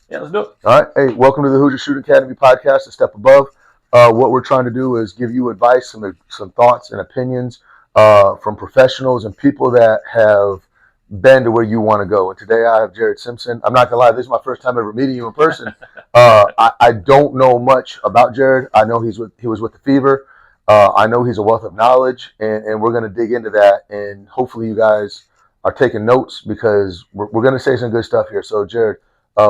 Yeah, let's do it. All right. Hey, welcome to the Hoosier Shooting Academy podcast, A Step Above. What we're trying to do is give you advice and some thoughts and opinions from professionals and people that have been to where you want to go. And today I have Jhared Simpson. I'm not going to lie, this is my first time ever meeting you in person. I don't know much about Jhared. I know he was with the Fever. I know he's a wealth of knowledge, and we're going to dig into that. And hopefully you guys are taking notes because we're going to say some good stuff here. So, Jhared,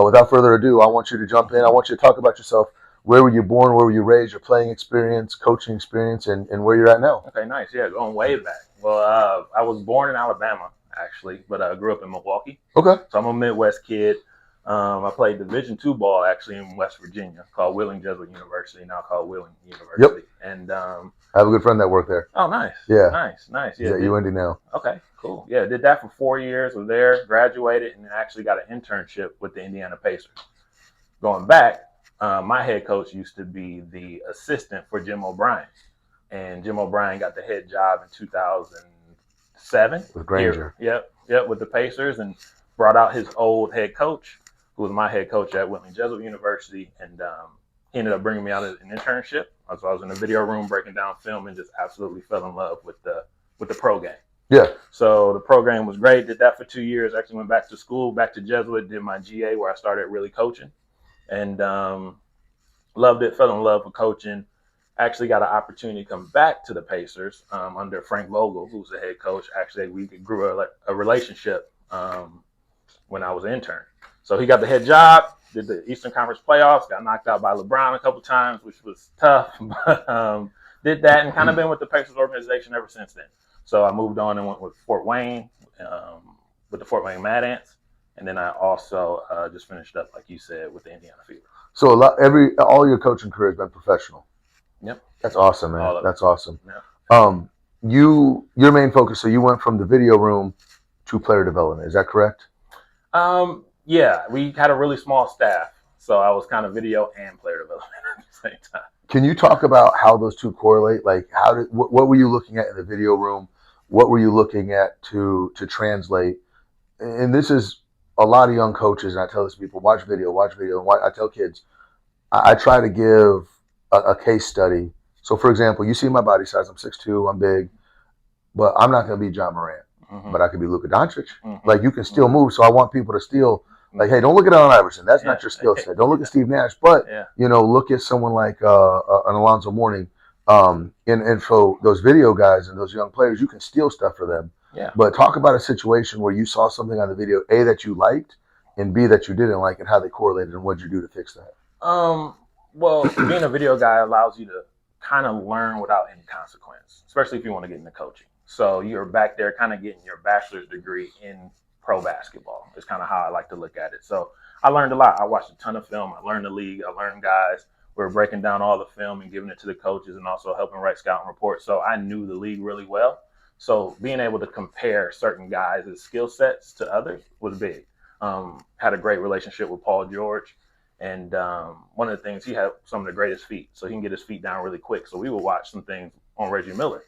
without further ado, I want you to jump in. I want you to talk about yourself. Where were you born? Where were you raised? Your playing experience, coaching experience, and where you're at now. Okay, nice. Yeah, going way back. Well, I was born in Alabama actually, but I grew up in Milwaukee. Okay. So I'm a Midwest kid. I played Division II ball actually in West Virginia, called Wheeling Jesuit University, now called Wheeling University. Yep. And I have a good friend that worked there. oh, nice. Yeah. Nice. Yeah, UND now. Okay, cool. Yeah, did that for 4 years. Was there, graduated, and then actually got an internship with the Indiana Pacers. Going back, my head coach used to be the assistant for Jim O'Brien, and Jim O'Brien got the head job in 2007 with Granger. Yep, with the Pacers, and brought out his old head coach, who was my head coach at Wheeling Jesuit University, and he ended up bringing me out as an internship. So I was in the video room breaking down film and just absolutely fell in love with the pro game. Yeah. So the program was great. Did that for 2 years. Actually went back to school, back to Jesuit, did my GA where I started really coaching, and loved it. Fell in love with coaching. Actually got an opportunity to come back to the Pacers under Frank Vogel, who's the head coach. Actually, we grew a relationship when I was an intern. So he got the head job, did the Eastern Conference playoffs, got knocked out by LeBron a couple times, which was tough. But did that and kind of been with the Pacers organization ever since then. So I moved on and went with Fort Wayne, with the Fort Wayne Mad Ants. And then I also just finished up, like you said, with the Indiana Fever. So all your coaching career has been professional. Yep. That's awesome, man. That's awesome. Yeah. Your main focus. So you went from the video room to player development. Is that correct? Yeah, we had a really small staff, so I was kind of video and player development at the same time. Can you talk about how those two correlate? Like, what were you looking at in the video room? What were you looking at to translate? And this is a lot of young coaches, and I tell this to people: watch video. And I tell kids, I try to give a case study. So, for example, you see my body size. I'm 6'2", I'm big, but I'm not going to be John Morant. Mm-hmm. But I could be Luka Doncic. Mm-hmm. Like, you can still move. So I want people to still, like, hey, don't look at Allen Iverson. That's not your skill set. Don't look at Steve Nash. But, look at someone like an Alonzo Mourning. And so those video guys and those young players, you can steal stuff for them. Yeah. But talk about a situation where you saw something on the video, A, that you liked, and B, that you didn't like, and how they correlated, and what did you do to fix that? Well, being a video guy allows you to kind of learn without any consequence, especially if you want to get into coaching. So you're back there kind of getting your bachelor's degree in pro basketball. It's kind of how I like to look at it. So I learned a lot. I watched a ton of film. I learned the league. I learned guys. We were breaking down all the film and giving it to the coaches and also helping write scouting reports. So I knew the league really well. So being able to compare certain guys' skill sets to others was big. Had a great relationship with Paul George. And one of the things, he had some of the greatest feet. So he can get his feet down really quick. So we would watch some things on Reggie Miller.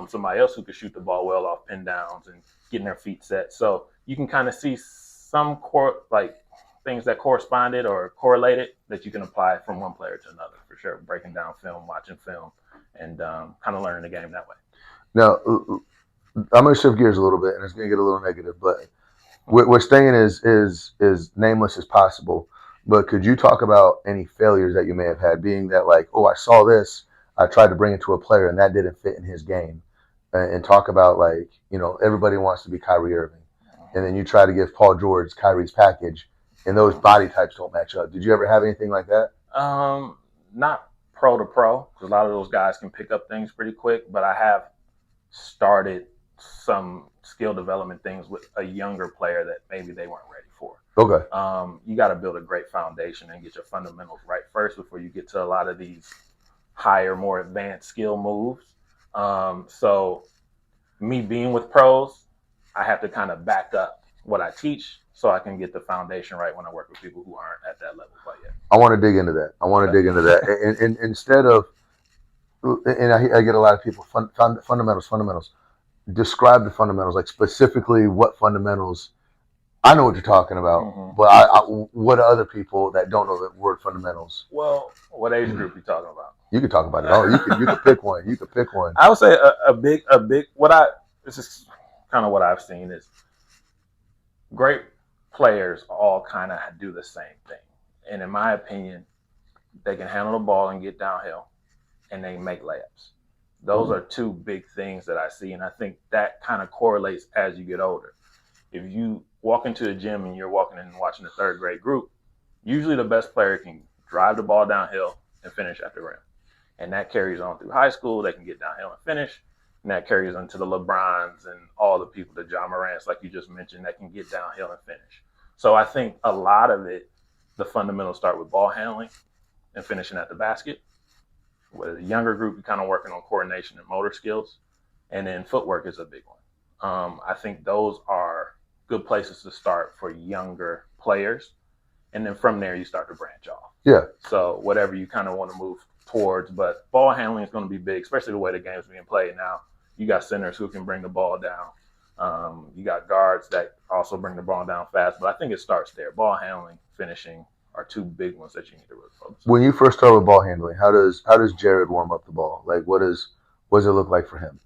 Somebody else who could shoot the ball well off pin downs and getting their feet set. So you can kind of see some things that corresponded or correlated that you can apply from one player to another, for sure. Breaking down film, watching film, and kind of learning the game that way. Now, I'm going to shift gears a little bit, and it's going to get a little negative, but we're staying as nameless as possible. But could you talk about any failures that you may have had, being that, like, oh, I saw this, I tried to bring it to a player, and that didn't fit in his game, and talk about, like, everybody wants to be Kyrie Irving, and then you try to give Paul George Kyrie's package, and those body types don't match up. Did you ever have anything like that? Not pro to pro, because a lot of those guys can pick up things pretty quick, but I have started some skill development things with a younger player that maybe they weren't ready for. Okay. You got to build a great foundation and get your fundamentals right first before you get to a lot of these higher, more advanced skill moves. So me being with pros, I have to kind of back up what I teach so I can get the foundation right when I work with people who aren't at that level quite yet. I want to dig into that. And instead of, and I get a lot of people, fundamentals. Describe the fundamentals, like specifically what fundamentals I know what you're talking about, but what are other people that don't know the word fundamentals? Well, what age group you talking about? You could talk about it all. You could pick one. You could pick one. I would say a big. This is kind of what I've seen is great players all kind of do the same thing, and in my opinion, they can handle the ball and get downhill, and they make layups. Those are two big things that I see, and I think that kind of correlates as you get older. If you walk into the gym and you're walking in and watching the third grade group, usually the best player can drive the ball downhill and finish at the rim. And that carries on through high school. They can get downhill and finish. And that carries on to the LeBrons and all the people, the John Morants, like you just mentioned, that can get downhill and finish. So I think a lot of it, the fundamentals start with ball handling and finishing at the basket. With a younger group, you're kind of working on coordination and motor skills. And then footwork is a big one. I think those are good places to start for younger players. And then from there, you start to branch off. Yeah. So whatever you kind of want to move towards, but ball handling is going to be big, especially the way the game's being played now. You got centers who can bring the ball down. You got guards that also bring the ball down fast, but I think it starts there. Ball handling, finishing are two big ones that you need to really focus on. When you first start with ball handling, how does Jhared warm up the ball? Like, what does it look like for him?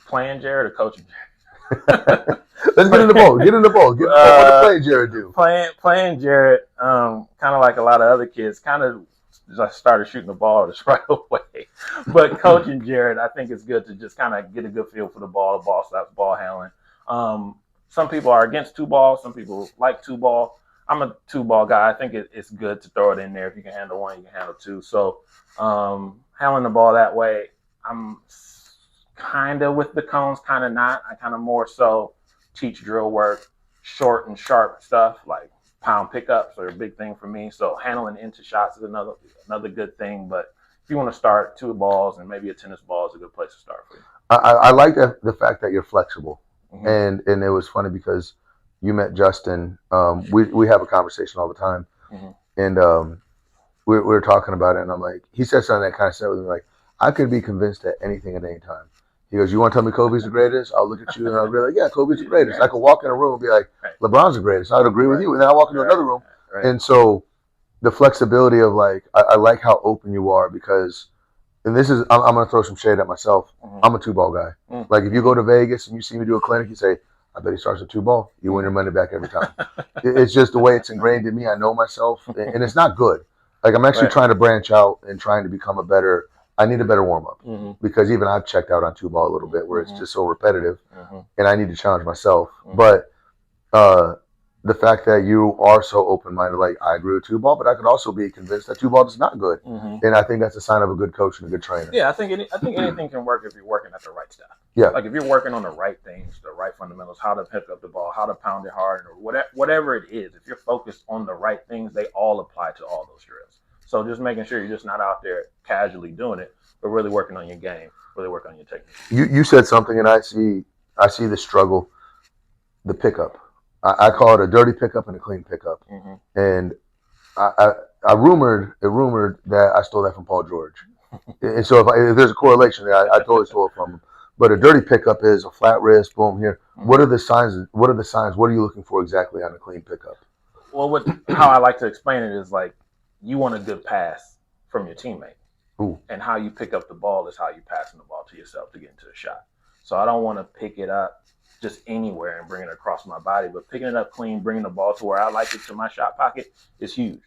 Playing Jhared or coaching Jhared? Let's get in the ball. What does playing Jhared do? Playing Jhared, kind of like a lot of other kids, kind of just started shooting the ball just right away. But coaching Jhared, I think it's good to just kind of get a good feel for the ball stops, ball handling. Some people are against two ball. Some people like two ball. I'm a two ball guy. I think it's good to throw it in there. If you can handle one, you can handle two. So handling the ball that way, I'm kind of with the cones, kind of not. I kind of more so teach drill work, short and sharp stuff like pound pickups are a big thing for me. So handling into shots is another good thing. But if you want to start two balls and maybe a tennis ball is a good place to start for you. I like the fact that you're flexible, and it was funny because you met Justin. We have a conversation all the time, and we were talking about it, and I'm like, he said something that kind of said with me like, I could be convinced at anything at any time. He goes, you want to tell me Kobe's the greatest? I'll look at you and I'll be like, yeah, Kobe's the greatest. I could walk in a room and be like, LeBron's the greatest. I'd agree with you. And then I walk into another room. And so the flexibility of like, I like how open you are because, and this is, I'm going to throw some shade at myself. I'm a two ball guy. Like if you go to Vegas and you see me do a clinic, you say, I bet he starts with two ball. You win your money back every time. It's just the way it's ingrained in me. I know myself and it's not good. Like I'm actually trying to branch out and trying to become I need a better warm up because even I've checked out on two ball a little bit where it's just so repetitive and I need to challenge myself. But the fact that you are so open minded, like I agree with two ball, but I could also be convinced that two ball is not good. And I think that's a sign of a good coach and a good trainer. Yeah, I think anything can work if you're working at the right stuff. Yeah. Like if you're working on the right things, the right fundamentals, how to pick up the ball, how to pound it hard, or whatever it is, if you're focused on the right things, they all apply to all those drills. So just making sure you're just not out there casually doing it, but really working on your game, really working on your technique. You said something, and I see the struggle, the pickup. I call it a dirty pickup and a clean pickup. And I rumored that I stole that from Paul George. And so if there's a correlation there, I totally stole it from him. But a dirty pickup is a flat wrist, boom, here. What are the signs? What are you looking for exactly on a clean pickup? Well, how I like to explain it is like you want a good pass from your teammate. Ooh. And how you pick up the ball is how you passing the ball to yourself to get into a shot. So I don't want to pick it up just anywhere and bring it across my body, but picking it up clean, bringing the ball to where I like it to my shot pocket is huge.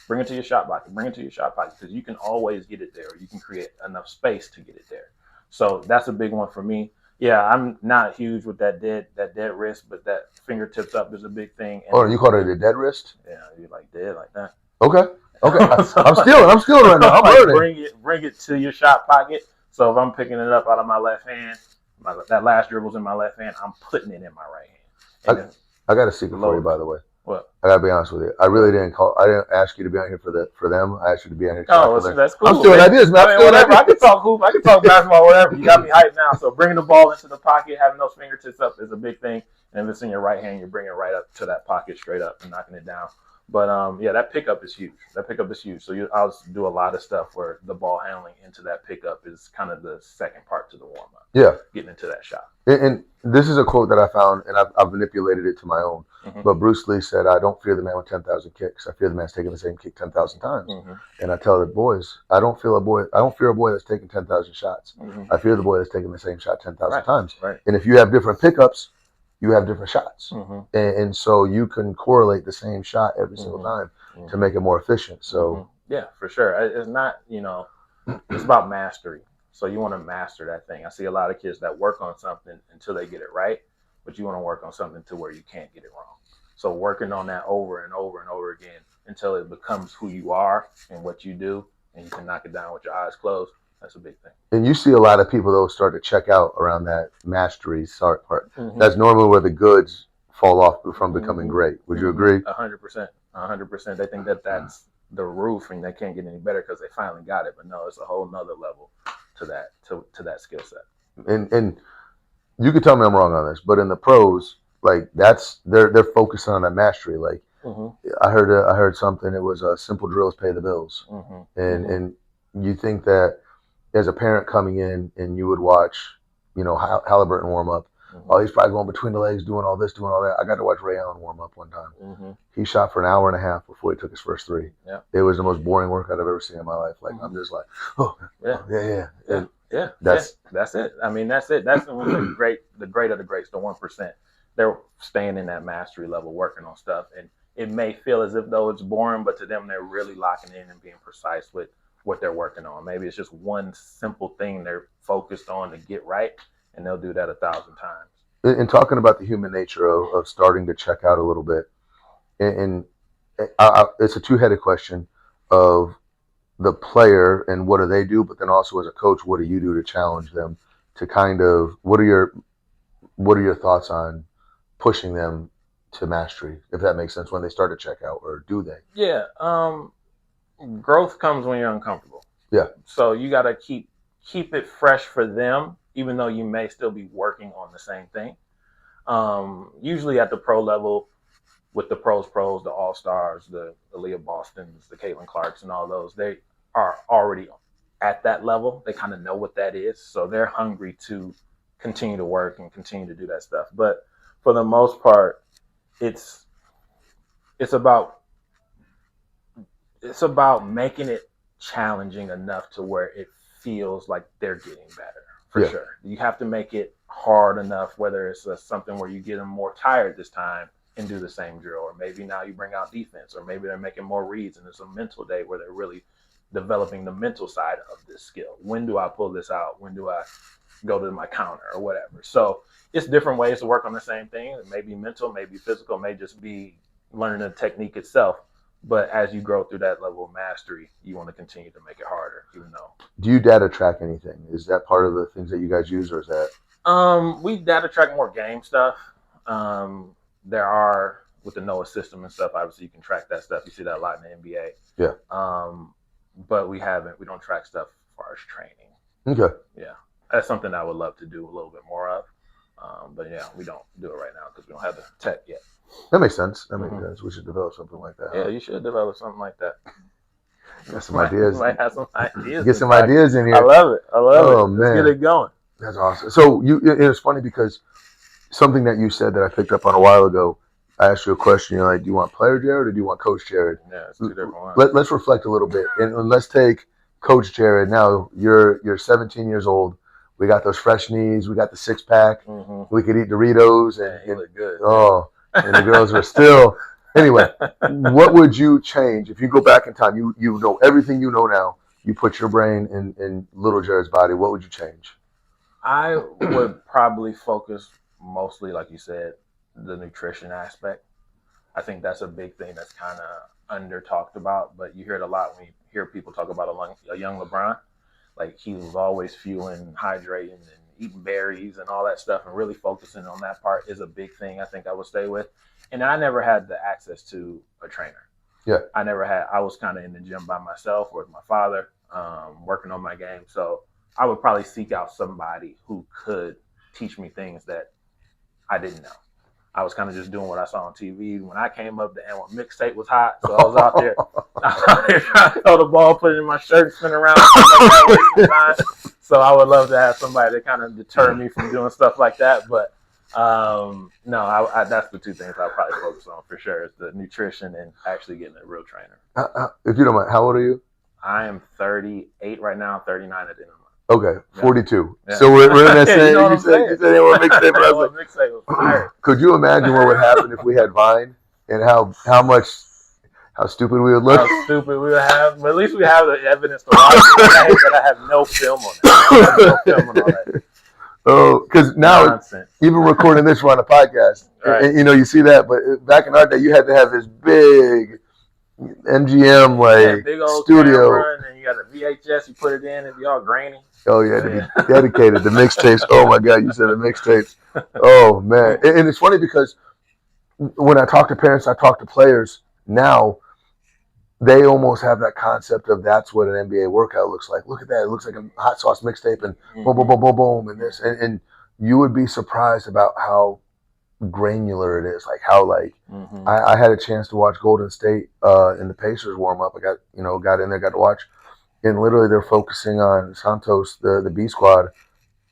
Bring it to your shot pocket. Bring it to your shot pocket because you can always get it there. Or you can create enough space to get it there. So that's a big one for me. Yeah, I'm not huge with that dead wrist, but that fingertips up is a big thing. And you call it a dead wrist? Yeah, you like dead like that. Okay. So I'm stealing right now. I'm learning. Bring it to your shot pocket. So if I'm picking it up out of my left hand, that last dribble's in my left hand, I'm putting it in my right hand. I got a secret for you, by the way. What? I gotta be honest with you. I didn't ask you to be out here for them. I asked you to be out here. That's cool. I'm stealing ideas, man. I can talk hoop. I can talk basketball, whatever. You got me hyped now. So bringing the ball into the pocket, having those fingertips up is a big thing. And if it's in your right hand, you're bringing it right up to that pocket straight up and knocking it down. But yeah, that pickup is huge. That pickup is huge. So I'll do a lot of stuff where the ball handling into that pickup is kind of the second part to the warm up. Yeah, getting into that shot. And this is a quote that I found, and I've manipulated it to my own. Mm-hmm. But Bruce Lee said, "I don't fear the man with 10,000 kicks. I fear the man's taking the same kick 10,000 times." Mm-hmm. And I tell the boys, I don't fear a boy that's taking 10,000 shots. Mm-hmm. I fear the boy that's taking the same shot 10,000 times. Right. And if you have different pickups, you have different shots, mm-hmm. and so you can correlate the same shot every single time to make it more efficient. So yeah, for sure. It's not, it's about mastery. So you want to master that thing. I see a lot of kids that work on something until they get it right, but you want to work on something to where you can't get it wrong. So working on that over and over and over again until it becomes who you are and what you do, and you can knock it down with your eyes closed. That's a big thing. And you see a lot of people, though, start to check out around that mastery start part. That's normally where the goods fall off from becoming great. Would you agree? 100%. 100%. They think that that's the roof and they can't get any better because they finally got it. But no, it's a whole nother level to that skill set. And you could tell me I'm wrong on this, but in the pros, like they're focusing on that mastery. Like I heard something. It was simple drills pay the bills, and you think that as a parent coming in and you would watch, Halliburton warm up. Oh, he's probably going between the legs, doing all this, doing all that. I got to watch Ray Allen warm up one time. He shot for an hour and a half before he took his first three. Yeah. It was the most boring workout I've ever seen in my life. Like I'm just like, yeah. That's it. I mean, that's it. That's the great of the greats, the 1%. They're staying in that mastery level, working on stuff, and it may feel as if though it's boring, but to them they're really locking in and being precise with what they're working on. Maybe it's just one simple thing they're focused on to get right, and they'll do that 1,000 times. And talking about the human nature of starting to check out a little bit, and it's a two-headed question of the player and what do they do, but then also as a coach, what do you do to challenge them to kind of what are your thoughts on pushing them to mastery, if that makes sense, when they start to check out, or do they? Yeah. Growth comes when you're uncomfortable. Yeah. So you got to keep it fresh for them, even though you may still be working on the same thing. Usually at the pro level, with the pros, the all-stars, the Aaliyah Bostons, the Caitlin Clarks, and all those, they are already at that level. They kind of know what that is. So they're hungry to continue to work and continue to do that stuff. But for the most part, it's about making it challenging enough to where it feels like they're getting better. For sure. You have to make it hard enough, whether it's something where you get them more tired this time and do the same drill, or maybe now you bring out defense, or maybe they're making more reads and it's a mental day where they're really developing the mental side of this skill. When do I pull this out? When do I go to my counter or whatever? So it's different ways to work on the same thing. It may be mental, maybe physical, may just be learning the technique itself. But as you grow through that level of mastery, you want to continue to make it harder, even though. Do you data track anything? Is that part of the things that you guys use, or is that? We data track more game stuff. There are, with the NOAA system and stuff, obviously you can track that stuff. You see that a lot in the NBA. Yeah. But we don't track stuff as far as training. Okay. Yeah. That's something I would love to do a little bit more of. But yeah, we don't do it right now because we don't have the tech yet. That makes sense. That makes sense. We should develop something like that. Yeah, you should develop something like that. Got some ideas. Might have some ideas. Get some ideas in here. I love it. Oh, man. Let's get it going. That's awesome. So it's funny because something that you said that I picked up on a while ago, I asked you a question. You're like, do you want player Jhared or do you want coach Jhared? Yeah, it's two different ones. Let's reflect a little bit. And let's take coach Jhared. Now, you're 17 years old. We got those fresh knees. We got the six-pack. We could eat Doritos. And you look good. Oh, and the girls were still. Anyway, what would you change if you go back in time? You know everything you know now. You put your brain in little Jhared's body. What would you change? I would probably focus mostly, like you said, the nutrition aspect. I think that's a big thing that's kind of under talked about, but you hear it a lot when you hear people talk about a young LeBron. Like he was always fueling, hydrating, and eating berries and all that stuff, and really focusing on that part is a big thing I think I would stay with. And I never had the access to a trainer. Yeah. I was kind of in the gym by myself or with my father, working on my game. So I would probably seek out somebody who could teach me things that I didn't know. I was kind of just doing what I saw on TV. When I came up, the N1 mixtape was hot, so I was out there. I was out there trying to throw the ball, put it in my shirt, spin around, stuff like that, wasting time. So I would love to have somebody to kind of deter me from doing stuff like that. But no, I that's the two things I'll probably focus on for sure: is the nutrition and actually getting a real trainer. If you don't mind, how old are you? I am 38 right now. 39 at the end of the month. Okay, 42. Yeah. So we're in that same. You know what I'm you said saying? you said they were mixtape, but I was like, mixtape was fire. could you imagine what would happen if we had Vine and how stupid we would look? How stupid we would have, but at least we have the evidence to watch it. But I have no film on that. I have no film on all that. Oh, because now Nonsense. even recording this, we're on a podcast, Right. and you see that. But back in our day, you had to have this big MGM like big old studio. camera, and then you got a VHS. You put it in, it'd be all grainy. Oh, you had to be dedicated. The mixtapes. Oh my God, you said the mixtapes. Oh man, and it's funny because when I talk to parents, I talk to players now. They almost have that concept of that's what an NBA workout looks like. Look at that; it looks like a hot sauce mixtape, and boom, boom, boom, boom, boom, and this, and you would be surprised about how granular it is. Like how I had a chance to watch Golden State in the Pacers warm up. I got in there, got to watch. And literally, they're focusing on Santos, the B squad,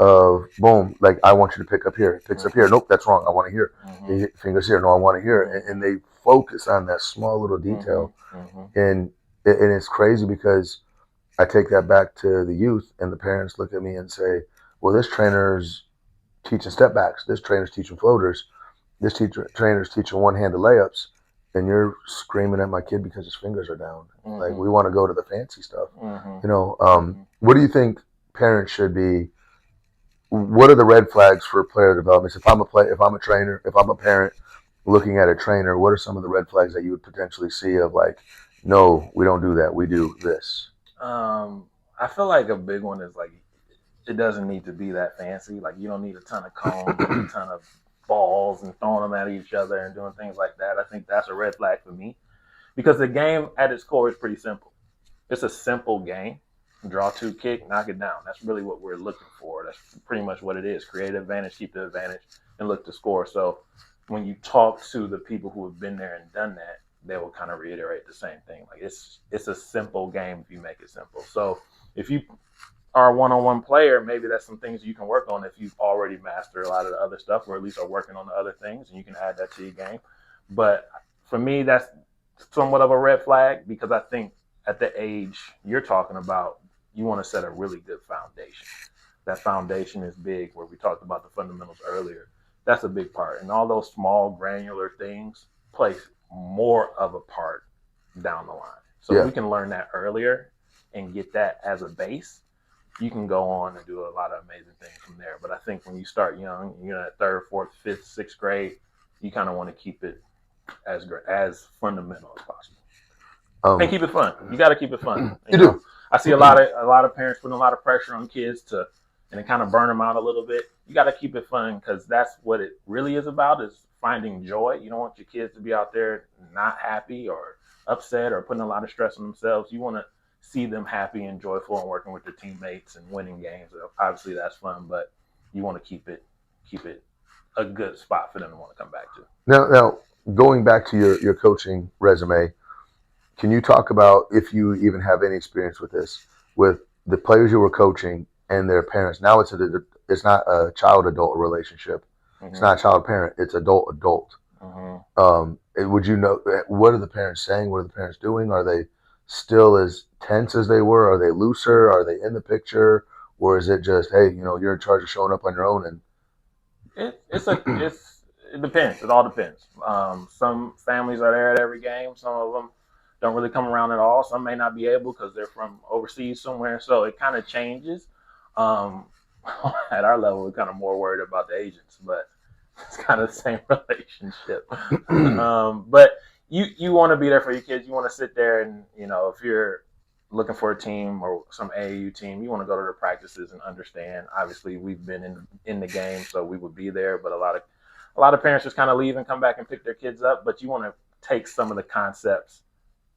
of boom, like I want you to pick up here, picks up here. Nope, that's wrong. I want to hear. Fingers here. No, I want to hear. And they focus on that small little detail, and it's crazy because I take that back to the youth, and the parents look at me and say, "Well, this trainer's teaching step backs. This trainer's teaching floaters. This trainer's teaching one-handed layups." And you're screaming at my kid because his fingers are down. Like, we want to go to the fancy stuff. What do you think parents should be? What are the red flags for player development? If I'm a trainer, if I'm a parent looking at a trainer, what are some of the red flags that you would potentially see of like, no, we don't do that. We do this. I feel like a big one is like, it doesn't need to be that fancy. Like, you don't need a ton of cones, a ton of balls and throwing them at each other and doing things like that. I think that's a red flag for me because the game at its core is pretty simple. It's a simple game. Draw two, kick, knock it down. That's really what we're looking for. That's pretty much what it is. Create advantage, keep the advantage, and look to score. So when you talk to the people who have been there and done that, they will kind of reiterate the same thing. Like it's a simple game if you make it simple. So if you are a one-on-one player, maybe that's some things you can work on if you've already mastered a lot of the other stuff, or at least are working on the other things, and you can add that to your game. But for me, that's somewhat of a red flag because I think at the age you're talking about, you want to set a really good foundation. That foundation is big, where we talked about the fundamentals earlier. That's a big part. And all those small granular things play more of a part down the line. So if we can learn that earlier and get that as a base, you can go on and do a lot of amazing things from there. But I think when you start young, you're at 3rd, 4th, 5th, 6th grade, you kind of want to keep it as fundamental as possible. And keep it fun. You got to keep it fun. You know? I see a lot of parents putting a lot of pressure on kids and it kind of burn them out a little bit. You got to keep it fun because that's what it really is about, is finding joy. You don't want your kids to be out there not happy or upset or putting a lot of stress on themselves. You want to see them happy and joyful and working with their teammates and winning games. Obviously, that's fun, but you want to keep it a good spot for them to want to come back to. Now going back to your coaching resume, can you talk about, if you even have any experience with this, with the players you were coaching and their parents? Now it's not a child-adult relationship. It's not a child-parent. It's adult-adult. Would you know, what are the parents saying? What are the parents doing? Are they still as tense as they were? Are they looser? Are they in the picture? Or is it just, hey, you're in charge of showing up on your own? And it depends. It all depends. Some families are there at every game. Some of them don't really come around at all. Some may not be able because they're from overseas somewhere. So it kind of changes. At our level, we're kind of more worried about the agents, but it's kind of the same relationship. But you want to be there for your kids. You want to sit there and, if you're looking for a team or some AAU team, you want to go to the practices and understand. Obviously, we've been in the game, so we would be there. But a lot of parents just kind of leave and come back and pick their kids up. But you want to take some of the concepts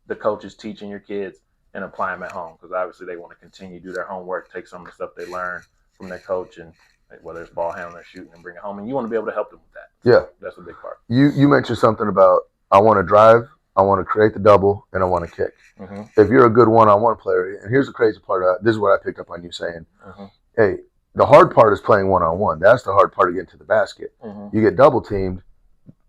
the coach is teaching your kids and apply them at home, because obviously they want to continue to do their homework, take some of the stuff they learn from their coach and like whether it's ball handling, shooting, and bring it home. And you want to be able to help them with that. Yeah. That's a big part. You mentioned something about I want to drive, I want to create the double, and I want to kick. Mm-hmm. If you're a good one-on-one player, and here's the crazy part of this is what I picked up on you saying, mm-hmm. hey, the hard part is playing one-on-one. That's the hard part to get to the basket. Mm-hmm. You get double teamed.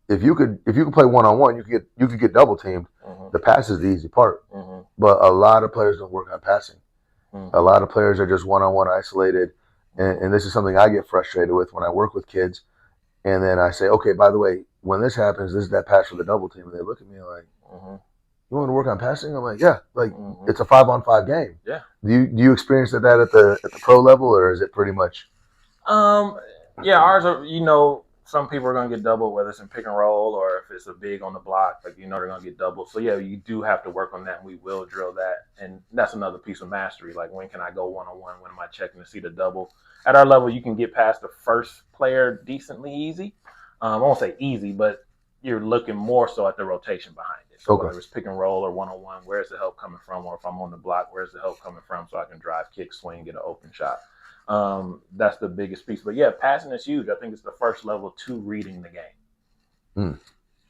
If you could play one-on-one, you could get double teamed. Mm-hmm. The pass is the easy part. Mm-hmm. But a lot of players don't work on passing. Mm-hmm. A lot of players are just one-on-one isolated. And this is something I get frustrated with when I work with kids. And then I say, okay, by the way, when this happens, this is that pass for the double team. And they look at me like, mm-hmm. you want to work on passing? I'm like, yeah. Like, mm-hmm. it's a 5-on-5 game. Yeah. Do you experience that at the pro level, or is it pretty much? Yeah, ours are, some people are going to get double, whether it's in pick and roll or if it's a big on the block, like, they're going to get double. So, yeah, you do have to work on that, and we will drill that. And that's another piece of mastery. Like, when can I go one-on-one? When am I checking to see the double? At our level, you can get past the first player decently easy. I won't say easy, but you're looking more so at the rotation behind it. So whether it's pick and roll or one-on-one, where's the help coming from? Or if I'm on the block, where's the help coming from so I can drive, kick, swing, get an open shot? That's the biggest piece. But yeah, passing is huge. I think it's the first level to reading the game.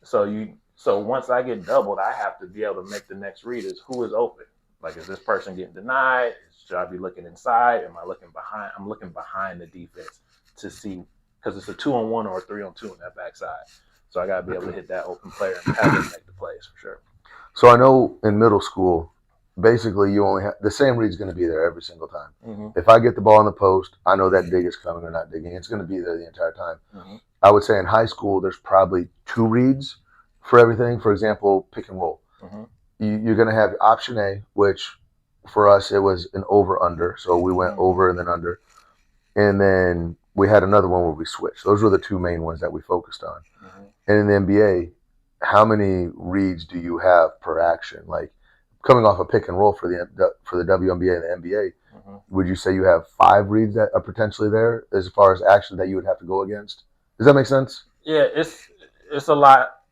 So once I get doubled, I have to be able to make the next read is who is open. Like, is this person getting denied? Should I be looking inside? Am I looking behind? I'm looking behind the defense to see, because it's a 2-on-1 or a 3-on-2 on that backside. So I got to be able to hit that open player and have them make the plays for sure. So I know in middle school, basically you only have the same read's going to be there every single time. Mm-hmm. If I get the ball in the post, I know that dig is coming or not digging. It's going to be there the entire time. Mm-hmm. I would say in high school, there's probably 2 reads for everything. For example, pick and roll. Mm-hmm. You're going to have option A, which for us, it was an over-under. So we went over and then under. And then we had another one where we switched. Those were the 2 main ones that we focused on. Mm-hmm. And in the NBA, how many reads do you have per action? Like, coming off a pick and roll for the WNBA and the NBA, mm-hmm. would you say you have 5 reads that are potentially there as far as action that you would have to go against? Does that make sense? Yeah, it's a lot.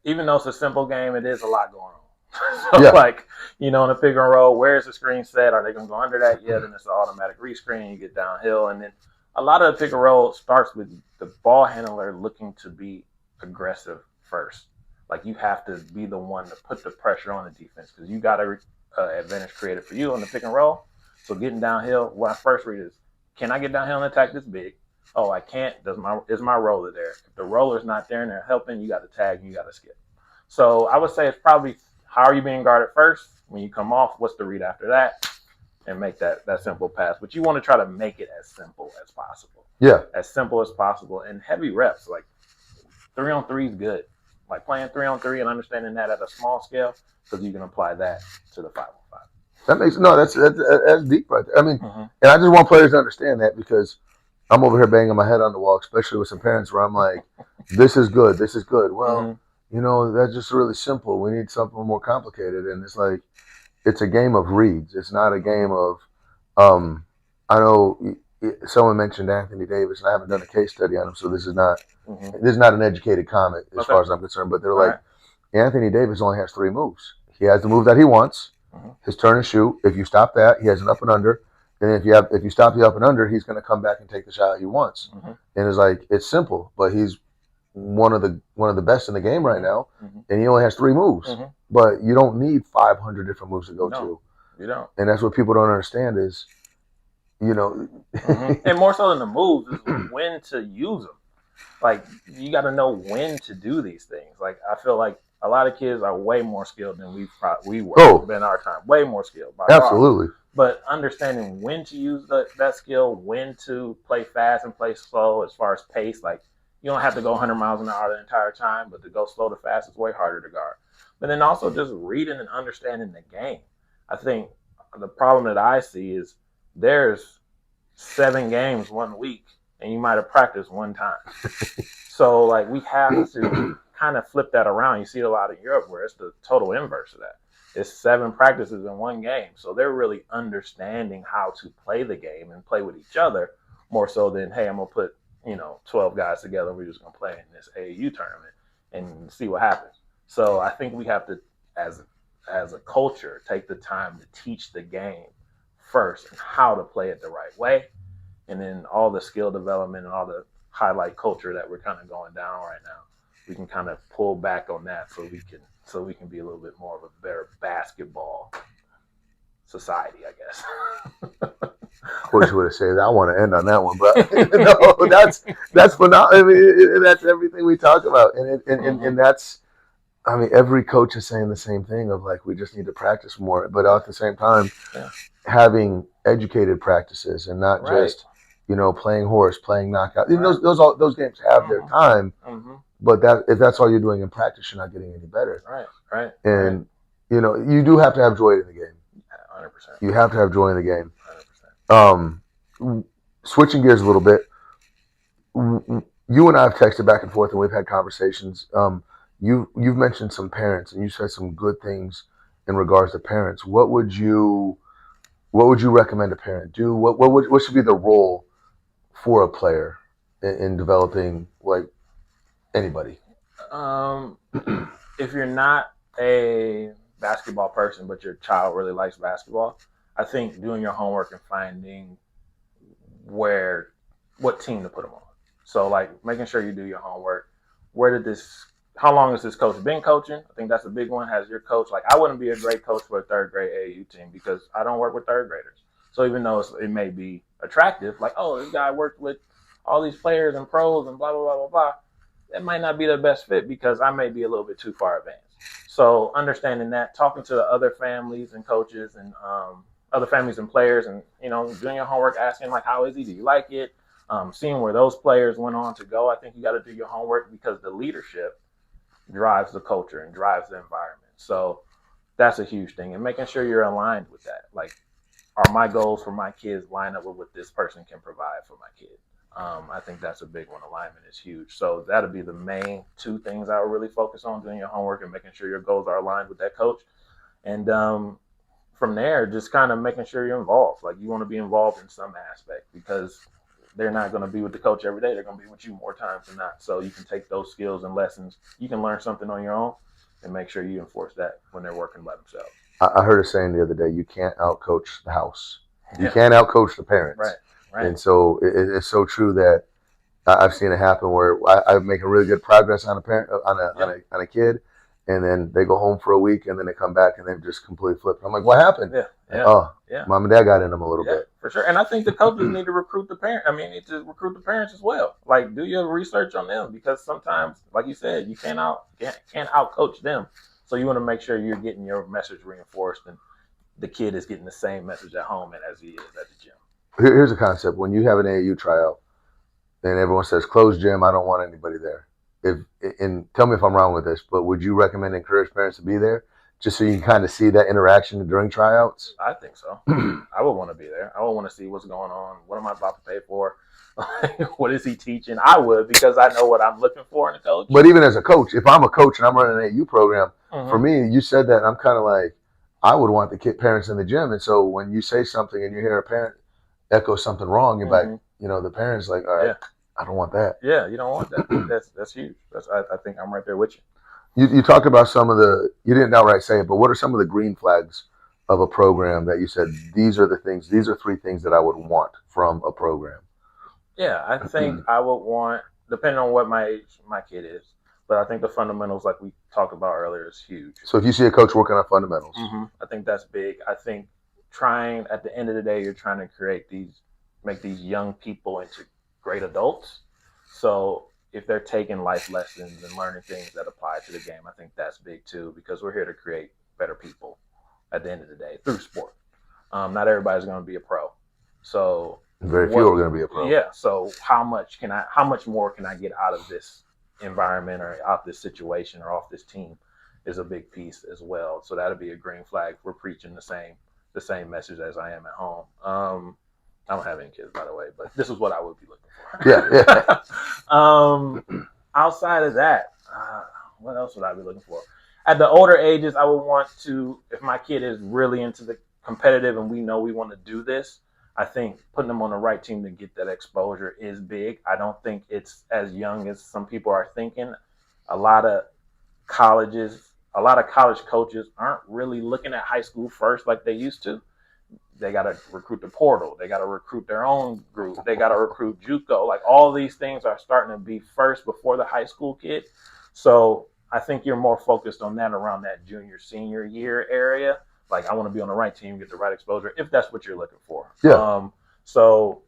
Even though it's a simple game, it is a lot going on. So, yeah. Like, in a pick and roll, where's the screen set? Are they going to go under that? Yeah, then it's an automatic rescreen. You get downhill. And then a lot of the pick and roll starts with the ball handler looking to be aggressive first. Like, you have to be the one to put the pressure on the defense because you got an advantage created for you on the pick and roll. So getting downhill, what I first read is, can I get downhill and attack this big? Oh, I can't. Is my roller there? If the roller's not there and they're helping, you got to tag and you got to skip. So I would say it's probably, how are you being guarded first? When you come off, what's the read after that? And make that simple pass. But you want to try to make it as simple as possible. Yeah. As simple as possible. And heavy reps, like 3-on-3 is good. Like playing 3-on-3 and understanding that at a small scale, because you can apply that to the 5-on-5. That makes that's deep right there. I mean, mm-hmm. And I just want players to understand that because I'm over here banging my head on the wall, especially with some parents where I'm like, this is good, this is good. Well, mm-hmm. That's just really simple. We need something more complicated. And it's like, it's a game of reads. It's not a game of, I know someone mentioned Anthony Davis, and I haven't done a case study on him, so this is not an educated comment as far as I'm concerned. But they're like, Anthony Davis only has 3 moves. He has the move that he wants, his turn and shoot. If you stop that, he has an up and under. And if you stop the up and under, he's going to come back and take the shot he wants. Mm-hmm. And it's like, it's simple, but he's one of the best in the game right now, and he only has 3 moves. Mm-hmm. But you don't need 500 different moves to go to. You don't. And that's what people don't understand is, and more so than the moves is when to use them. Like, you got to know when to do these things. Like, I feel like a lot of kids are way more skilled than we were in our time. Way more skilled. Absolutely. But understanding when to use that skill, when to play fast and play slow as far as pace. Like, you don't have to go 100 miles an hour the entire time, but to go slow to fast is way harder to guard. But then also just reading and understanding the game. I think the problem that I see is there's 7 games 1 week, and you might have practiced 1 time. So, like, we have to kind of flip that around. You see it a lot in Europe where it's the total inverse of that. It's 7 practices in 1 game. So they're really understanding how to play the game and play with each other more so than, hey, I'm going to put, 12 guys together. We're just going to play in this AAU tournament and see what happens. So I think we have to, as a culture, take the time to teach the game first and how to play it the right way. and then all the skill development and all the highlight culture that we're kind of going down right now, we can kind of pull back on that so we can be a little bit more of a better basketball society, I guess. Of course, you would have said I want to end on that one, but no, that's phenomenal. I mean, that's everything we talk about, and that's. I mean, every coach is saying the same thing of like we just need to practice more, but at the same time, having educated practices and not just playing horse, playing knockout. Those games have their time, but if that's all you're doing in practice, you're not getting any better. Right. And you do have to have joy in the game. 100%. You have to have joy in the game. 100%. Switching gears a little bit, you and I have texted back and forth, and we've had conversations. You've mentioned some parents, and you said some good things in regards to parents. What would you recommend a parent do? What should be the role for a player in developing like anybody? If you're not a basketball person, but your child really likes basketball, I think doing your homework and finding what team to put them on. So like making sure you do your homework. How long has this coach been coaching? I think that's a big one. Has your coach, like I wouldn't be a great coach for a third grade AAU team because I don't work with third graders. So even though it may be attractive, like, oh, this guy worked with all these players and pros and blah, blah, blah, blah, blah, that might not be the best fit because I may be a little bit too far advanced. So understanding that, talking to the other families and coaches and other families and players and, doing your homework, asking like, how is he? Do you like it? Seeing where those players went on to go. I think you got to do your homework because the leadership drives the culture and drives the environment. So that's a huge thing. And making sure you're aligned with that. Like, are my goals for my kids line up with what this person can provide for my kid? I think that's a big one. Alignment is huge. So that'll be the main two things I would really focus on, doing your homework and making sure your goals are aligned with that coach. And from there, just kind of making sure you're involved. Like you want to be involved in some aspect because they're not going to be with the coach every day. They're going to be with you more times than not. So you can take those skills and lessons. You can learn something on your own and make sure you enforce that when they're working by themselves. I heard a saying the other day, you can't outcoach the house. You can't outcoach the parents. Right. And so it's so true that I've seen it happen where I make a really good progress on a parent, on a kid, and then they go home for a week and then they come back and they've just completely flipped. I'm like, what happened? Mom and dad got in them a little bit. For sure. And I think the coaches need to recruit the parents. Need to recruit the parents as well. Like, do your research on them because sometimes, like you said, you can't outcoach them. So you want to make sure you're getting your message reinforced and the kid is getting the same message at home as he is at the gym. Here's a concept. When you have an AAU tryout and everyone says, closed gym, I don't want anybody there. And tell me if I'm wrong with this, but would you encourage parents to be there just so you can kind of see that interaction during tryouts? I think so. I would want to be there. I would want to see what's going on. What am I about to pay for? What is he teaching? I would because I know what I'm looking for in a coach. But even as a coach, if I'm a coach and I'm running an AAU program, for me, you said that, and I'm kind of like, I would want the parents in the gym. And so when you say something and you hear a parent echo something wrong, you're like, the parents like, all right, I don't want that. Yeah, you don't want that. That's huge. I think I'm right there with you. You talked about you didn't outright say it, but what are some of the green flags of a program that you said, these are 3 things that I would want from a program? Yeah, I think I would want, depending on what my age my kid is, but I think the fundamentals, like we talked about earlier, is huge. So if you see a coach working on fundamentals. I think that's big. I think at the end of the day, you're trying to make these young people into great adults. So if they're taking life lessons and learning things that apply to the game, I think that's big too, because we're here to create better people at the end of the day through sport. Not everybody's going to be a pro. So very few are going to be a pro. Yeah. So how much more can I get out of this environment or out this situation or off this team is a big piece as well. So that'll be a green flag. We're preaching the same message as I am at home. I don't have any kids, by the way, but this is what I would be looking for. Yeah. Outside of that, what else would I be looking for? At the older ages, I would want to, if my kid is really into the competitive and we know we want to do this, I think putting them on the right team to get that exposure is big. I don't think it's as young as some people are thinking. A lot of college coaches aren't really looking at high school first like they used to. They got to recruit the portal. They got to recruit their own group. They got to recruit JUCO. Like all these things are starting to be first before the high school kid. So I think you're more focused on that around that junior, senior year area. Like I want to be on the right team, get the right exposure, if that's what you're looking for. Yeah. So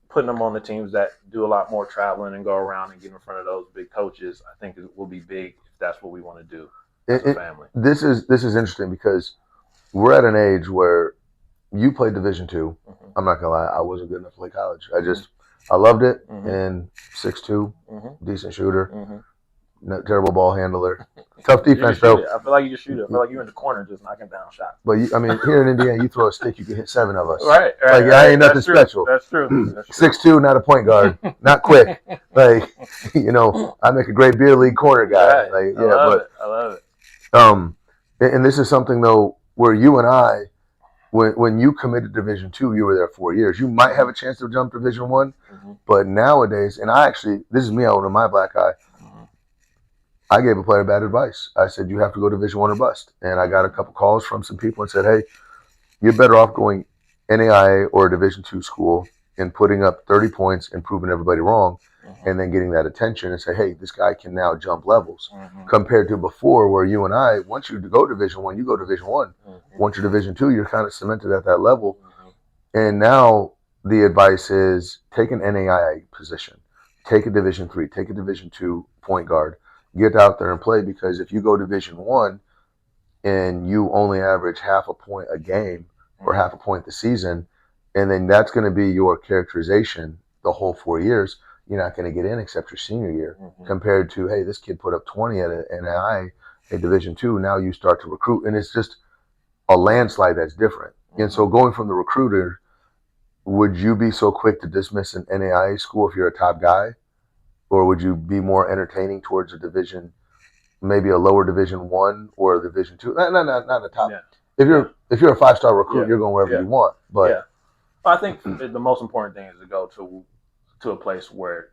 putting them on the teams that do a lot more traveling and go around and get in front of those big coaches, I think it will be big if that's what we want to do as a family. This is interesting because we're at an age where you played Division II. Mm-hmm. I'm not gonna lie, I wasn't good enough to play college. I loved it. Mm-hmm. And 6'2", decent shooter, terrible ball handler, tough defense though. I feel like you just shoot it. I feel like you're in the corner just knocking down shots. But here in Indiana, you throw a stick, you can hit 7 of us. Right. Like I ain't nothing special. That's true. 6'2", not a point guard, not quick. Like I make a great beer league corner guy. Right. Like I love it. And this is something though where you and I. When you committed to Division II, you were there 4 years. You might have a chance to jump to Division I, but nowadays, and this is me out of my black eye, I gave a player bad advice. I said, you have to go Division I or bust. And I got a couple calls from some people and said, hey, you're better off going NAIA or a Division II school and putting up 30 points and proving everybody wrong, and then getting that attention and say, hey, this guy can now jump levels, compared to before where you and I, once you go Division I, you go Division I. Once you're Division II, you're kind of cemented at that level. And now the advice is take an NAIA position, take a Division III, take a Division II point guard, get out there and play, because if you go Division I and you only average half a point a game or half a point the season, and then that's going to be your characterization the whole 4 years, you're not going to get in except your senior year, compared to, hey, this kid put up 20 at an NAIA, a Division II, now you start to recruit, and it's just a landslide that's different. And so going from the recruiter, would you be so quick to dismiss an NAIA school if you're a top guy? Or would you be more entertaining towards a division, maybe a lower Division I or a Division II? Not a top. Yeah. If you're a 5-star recruit, you're going wherever you want. But I think the most important thing is to go to a place where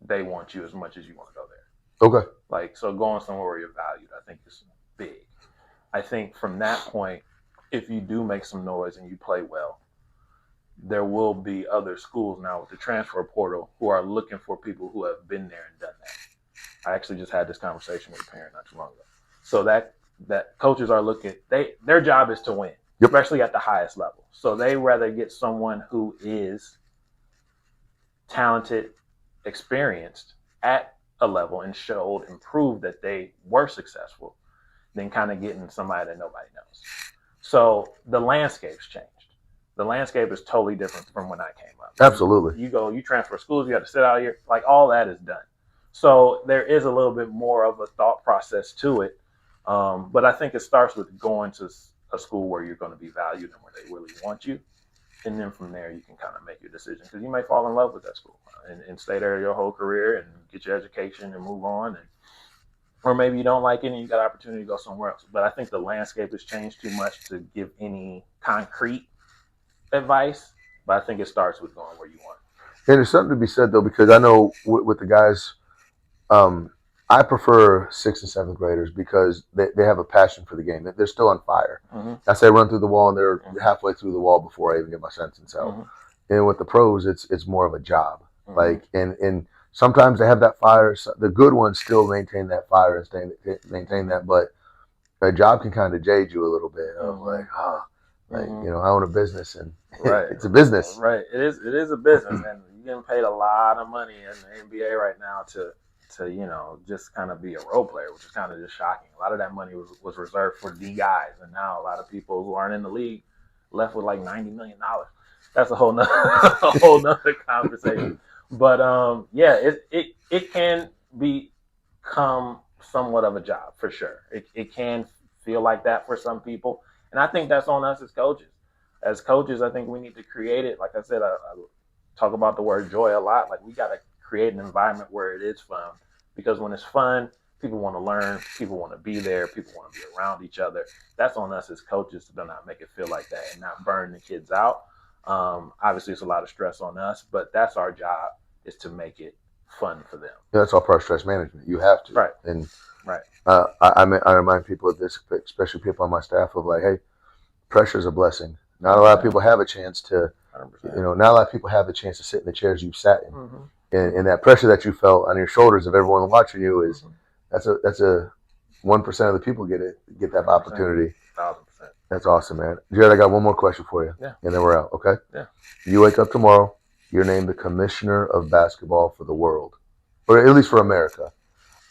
they want you as much as you want to go there. Okay. Like, so going somewhere where you're valued, I think is big. I think from that point, if you do make some noise and you play well, there will be other schools now with the transfer portal who are looking for people who have been there and done that. I actually just had this conversation with a parent not too long ago. So that coaches are looking, their job is to win, especially at the highest level. So they rather get someone who is talented, experienced at a level and showed and proved that they were successful than kind of getting somebody that nobody knows. So the landscape's changed. The landscape is totally different from when I came up. Absolutely. You transfer schools, you have to sit out here, like all that is done. So there is a little bit more of a thought process to it. But I think it starts with going to a school where you're going to be valued and where they really want you. And then from there, you can kind of make your decision, because you may fall in love with that school and stay there your whole career and get your education and move on. Or maybe you don't like it and you got an opportunity to go somewhere else. But I think the landscape has changed too much to give any concrete advice. But I think it starts with going where you want. And there's something to be said, though, because I know with the guys, I prefer 6th and 7th graders because they have a passion for the game. They're still on fire. I say run through the wall, and they're halfway through the wall before I even get my sentence out. And with the pros, it's more of a job. Like, and sometimes they have that fire. The good ones still maintain that fire and maintain that, but a job can kind of jade you a little bit of I own a business, and it's a business. Right. It is a business, and you're getting paid a lot of money in the NBA right now to just kind of be a role player, which is kind of just shocking. A lot of that money was reserved for D guys, and now a lot of people who aren't in the league left with like $90 million. That's a whole nother conversation. But it can become somewhat of a job for sure. It can feel like that for some people, and I think that's on us as coaches. As coaches, I think we need to create it. Like I said, I talk about the word joy a lot. Like, we got to create an environment where it is fun, because when it's fun, people want to learn, people want to be there, people want to be around each other. That's on us as coaches to not make it feel like that and not burn the kids out. Obviously, it's a lot of stress on us, but that's our job, is to make it fun for them. Yeah, that's all part of stress management. You have to. Right. And right. I remind people of this, especially people on my staff, of like, hey, pressure is a blessing. Not a lot of people have a chance to, 100%. not a lot of people have the chance to sit in the chairs you've sat in. Mm-hmm. And that pressure that you felt on your shoulders of everyone watching you is that's a 1% of the people get that 100%. opportunity. 1,000%. That's awesome, man. Jhared, I got one more question for you, and then we're out. Okay? Yeah. You wake up tomorrow, you're named the commissioner of basketball for the world, or at least for America,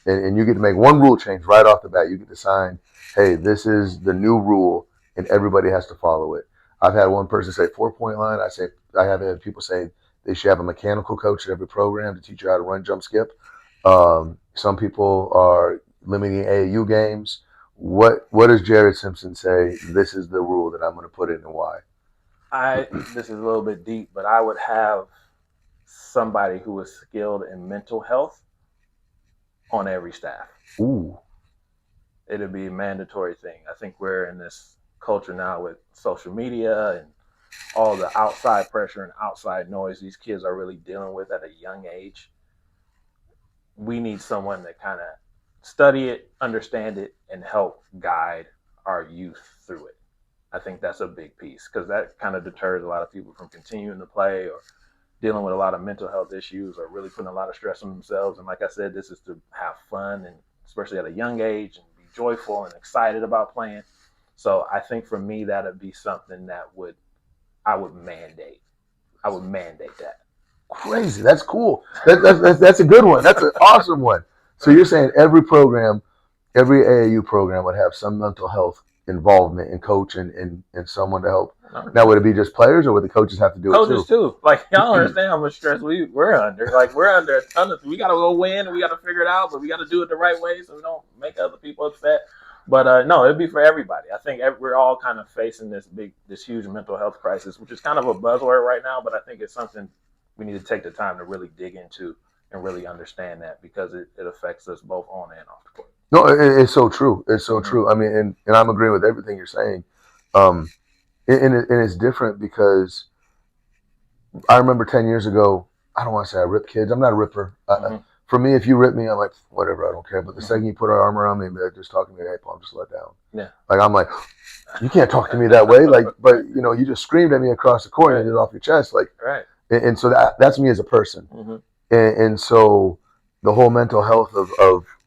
and you get to make one rule change right off the bat. You get to sign, hey, this is the new rule, and everybody has to follow it. I've had one person say 4-point line. I have had people say they should have a mechanical coach at every program to teach you how to run, jump, skip. Some people are limiting AAU games. What does Jhared Simpson say? This is the rule that I'm going to put in, and why? This is a little bit deep, but I would have somebody who is skilled in mental health on every staff. Ooh. It'd be a mandatory thing. I think we're in this culture now with social media and all the outside pressure and outside noise these kids are really dealing with at a young age. We need someone to kind of study it, understand it, and help guide our youth through it. I think that's a big piece because that kind of deters a lot of people from continuing to play or dealing with a lot of mental health issues or really putting a lot of stress on themselves. And like I said, this is to have fun and especially at a young age and be joyful and excited about playing. So I think for me, that'd be something that I would mandate. I would mandate that. Crazy. That's cool. That's a good one. That's an awesome one. So you're saying every program, every AAU program would have some mental health involvement in coach and someone to help. Now, would it be just players or would the coaches have to do coaches it too? Coaches too. Like, y'all understand how much stress we're under. Like, we're under a ton of, we got to go win and we got to figure it out, but we got to do it the right way so we don't make other people upset. But no, it'd be for everybody. I think we're all kind of facing this huge mental health crisis, which is kind of a buzzword right now, but I think it's something we need to take the time to really dig into and really understand that because it affects us both on and off the court. No, it's so true. It's so true. I mean, and I'm agreeing with everything you're saying. And it's different because I remember 10 years ago, I don't want to say I rip kids. I'm not a ripper. For me, if you rip me, I'm like, whatever, I don't care. But the second you put an arm around me and just talking to me, hey, Paul, I'm just let down. Yeah. Like, I'm like, you can't talk to me that way. Like, but, you just screamed at me across the court and it off your chest. Like, right. And so that's me as a person. And so the whole mental health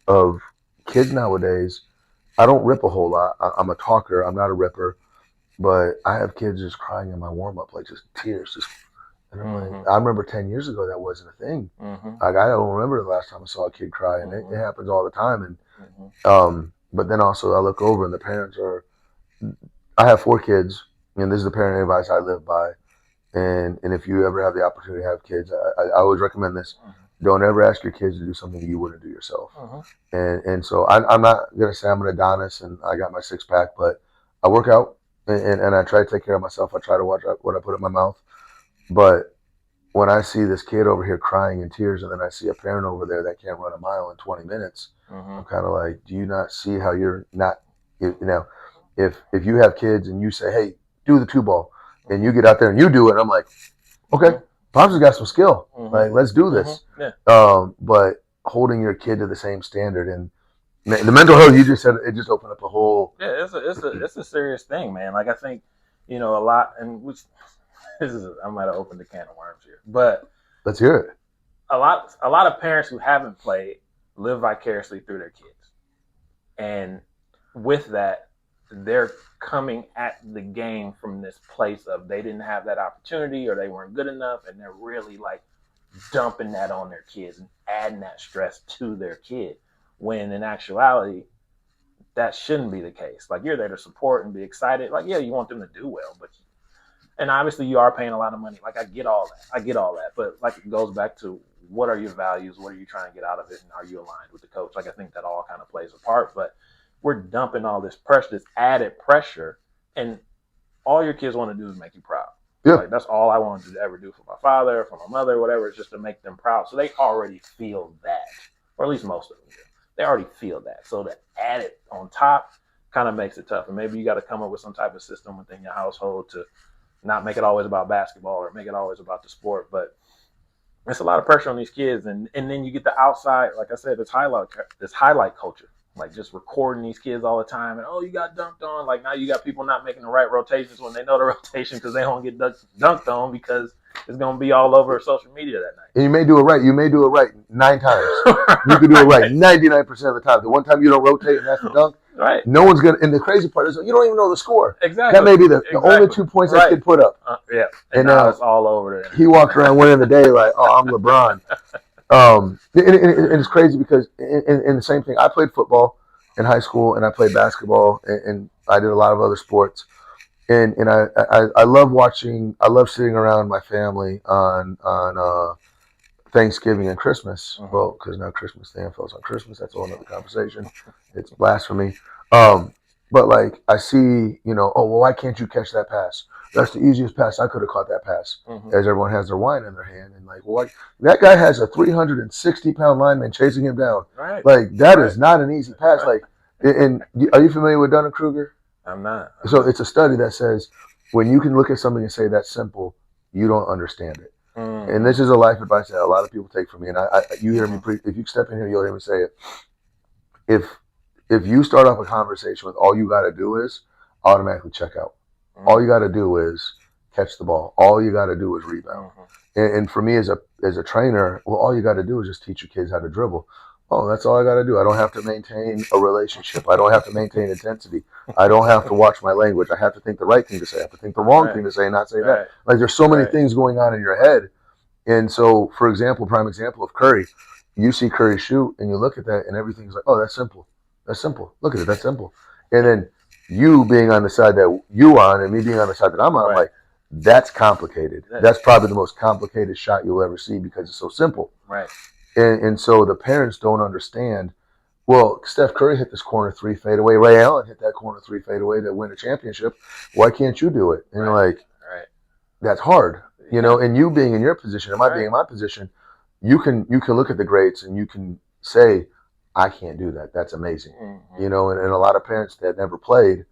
of kids nowadays, I don't rip a whole lot. I'm a talker. I'm not a ripper. But I have kids just crying in my warm-up, like just tears. And I'm like, I remember 10 years ago that wasn't a thing. Like, I don't remember the last time I saw a kid cry, and it happens all the time. And but then also I look over and the parents are. I have 4 kids, and this is the parenting advice I live by. And if you ever have the opportunity to have kids, I always recommend this. Don't ever ask your kids to do something you wouldn't do yourself. And so I'm not gonna say I'm an Adonis and I got my 6-pack, but I work out and I try to take care of myself. I try to watch what I put in my mouth. But when I see this kid over here crying in tears, and then I see a parent over there that can't run a mile in 20 minutes, I'm kind of like, do you not see how you're not? If you have kids and you say, hey, do the 2-ball, and you get out there and you do it, I'm like, okay, Pops has got some skill. Like, let's do this. But holding your kid to the same standard and the mental health you just said, it just opened up a whole. Yeah, it's a serious thing, man. Like, I think a lot, and which I might have opened a can of worms here, but let's hear it. A lot of parents who haven't played live vicariously through their kids, and with that, they're coming at the game from this place of they didn't have that opportunity or they weren't good enough, and they're really like dumping that on their kids and adding that stress to their kid. When in actuality, that shouldn't be the case. Like, you're there to support and be excited. Like, yeah, you want them to do well, and obviously you are paying a lot of money. Like, I get all that. But like, it goes back to what are your values? What are you trying to get out of it? And are you aligned with the coach? Like, I think that all kind of plays a part, but we're dumping all this pressure, this added pressure, and all your kids want to do is make you proud. Yeah. Like, that's all I wanted to ever do for my father, for my mother, whatever. It's just to make them proud. So they already feel that, or at least most of them do. They already feel that. So to add it on top kind of makes it tough. And maybe you got to come up with some type of system within your household to not make it always about basketball or make it always about the sport. But it's a lot of pressure on these kids. And then you get the outside, like I said, this highlight culture. like just recording these kids all the time, and oh, you got dunked on. Like now you got people not making the right rotations when they know the rotation because they don't get dunked on because it's gonna be all over social media that night. And you may do it right. You may do it right 9 times. You could do it right 99% of the time. The one time you don't rotate and that's the dunk, right? No one's gonna. And the crazy part is you don't even know the score. Exactly. That may be the only 2 points that kid put up. Yeah. And now it's all over there. He walked around winning the day like, oh, I'm LeBron. And it's crazy because in the same thing, I played football in high school and I played basketball and I did a lot of other sports. And I love watching. I love sitting around my family on Thanksgiving and Christmas. Mm-hmm. Well, because now Christmas Day falls on Christmas. That's a whole other conversation. It's blasphemy. But like I see, oh well, why can't you catch that pass? That's the easiest pass. I could have caught that pass. Mm-hmm. As everyone has their wine in their hand and like, well, that guy has a 360-pound lineman chasing him down. Right. Like that is not an easy pass. Right. Like, and are you familiar with Dunning-Kruger? I'm not. So it's a study that says when you can look at something and say that's simple, you don't understand it. Mm. And this is a life advice that a lot of people take from me. And you hear me if you step in here, you'll hear me say it. If you start off a conversation with all you got to do is automatically check out. Mm. All you got to do is catch the ball. All you got to do is rebound. Mm-hmm. And for me as a trainer, well, all you got to do is just teach your kids how to dribble. Oh, that's all I got to do. I don't have to maintain a relationship. I don't have to maintain intensity. I don't have to watch my language. I have to think the right thing to say. I have to think the wrong thing to say and not say that. Like there's so many things going on in your head. And so, for example, prime example of Curry, you see Curry shoot and you look at that and everything's like, oh, that's simple. That's simple. Look at it. That's simple. And then you being on the side that you on and me being on the side that I'm on, I'm like, that's complicated. That's probably the most complicated shot you'll ever see because it's so simple. Right. And so the parents don't understand, well, Steph Curry hit this corner 3 fadeaway. Ray Allen hit that corner 3 fadeaway to win a championship. Why can't you do it? And you're like, that's hard. And you being in your position, and being in my position, you can look at the greats and you can say, I can't do that. That's amazing. Mm-hmm. And a lot of parents that never played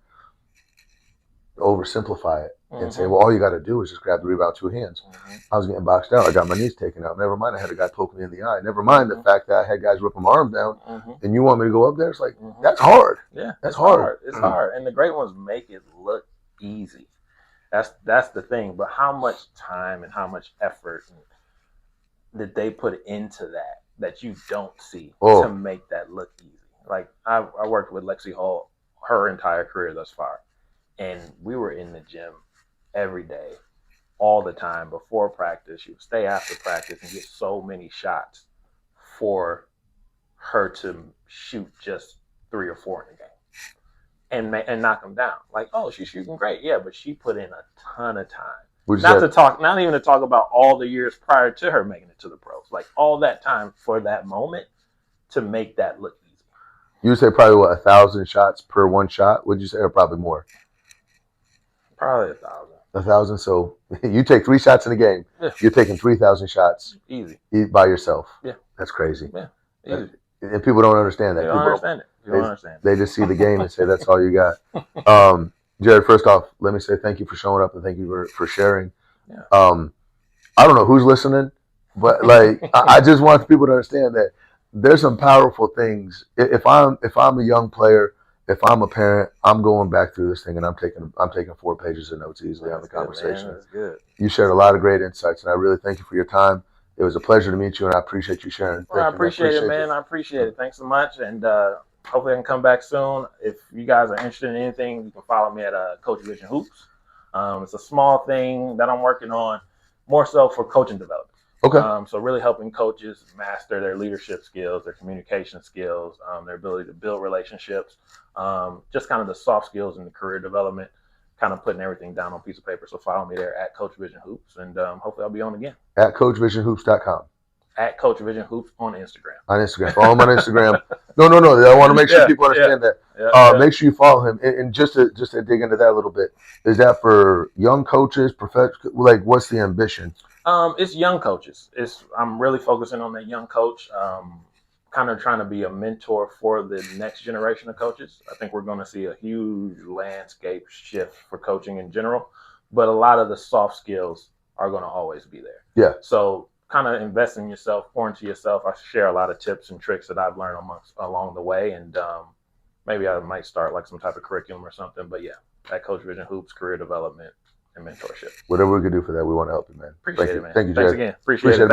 oversimplify it. And say, well, all you got to do is just grab the rebound with 2 hands. Mm-hmm. I was getting boxed out. I got my knees taken out. Never mind, I had a guy poke me in the eye. Never mind the fact that I had guys rip my arms down. Mm-hmm. And you want me to go up there? It's like, that's hard. Yeah, that's hard. It's hard. And the great ones make it look easy. That's the thing. But how much time and how much effort did they put into that you don't see to make that look easy? Like I worked with Lexi Hall her entire career thus far. And we were in the gym every day, all the time, before practice. She would stay after practice and get so many shots for her to shoot just 3 or 4 in a game and knock them down. Like, oh, she's shooting great. Yeah, but she put in a ton of time. Not even to talk about all the years prior to her making it to the pros. Like all that time for that moment to make that look easy. You would say probably 1,000 shots per one shot? Would you say, or probably more? Probably 1,000. 1,000. So you take 3 shots in a game. Yeah. You're taking 3,000 shots. Easy. By yourself. Yeah. That's crazy. Yeah. Easy. And people don't understand that. They don't understand it. They just see the game and say that's all you got. Jhared, first off, let me say thank you for showing up and thank you for sharing. Yeah. I don't know who's listening, but like I just want people to understand that there's some powerful things. If I'm a young player, if I'm a parent, I'm going back through this thing and I'm taking 4 pages of notes easily on the conversation. That's good. You shared a lot of great insights, and I really thank you for your time. It was a pleasure to meet you, and I appreciate you sharing. Well, I appreciate it, man. I appreciate it. Thanks so much, and hopefully I can come back soon. If you guys are interested in anything, you can follow me at Coach Vision Hoops. It's a small thing that I'm working on, more so for coaching development. Okay. So really helping coaches master their leadership skills, their communication skills, their ability to build relationships, just kind of the soft skills in the career development, kind of putting everything down on a piece of paper. So follow me there at Coach Vision Hoops, and hopefully I'll be on again. At CoachVisionHoops.com. At Coach Vision Hoops on Instagram. On Instagram. Follow him on Instagram. No. I want to make sure people understand that. Yeah. Make sure you follow him. And just to dig into that a little bit, is that for young coaches, professional? Like, what's the ambition? It's young coaches. I'm really focusing on that young coach, kind of trying to be a mentor for the next generation of coaches. I think we're going to see a huge landscape shift for coaching in general, but a lot of the soft skills are going to always be there. Yeah. So kind of invest in yourself, pour into yourself. I share a lot of tips and tricks that I've learned along the way, and maybe I might start like some type of curriculum or something. But yeah, at Coach Vision Hoops, career development and mentorship. Whatever we can do for that, we want to help you, man. Appreciate it, man. Thank you, Thanks Jhared. again. Appreciate it. it, man.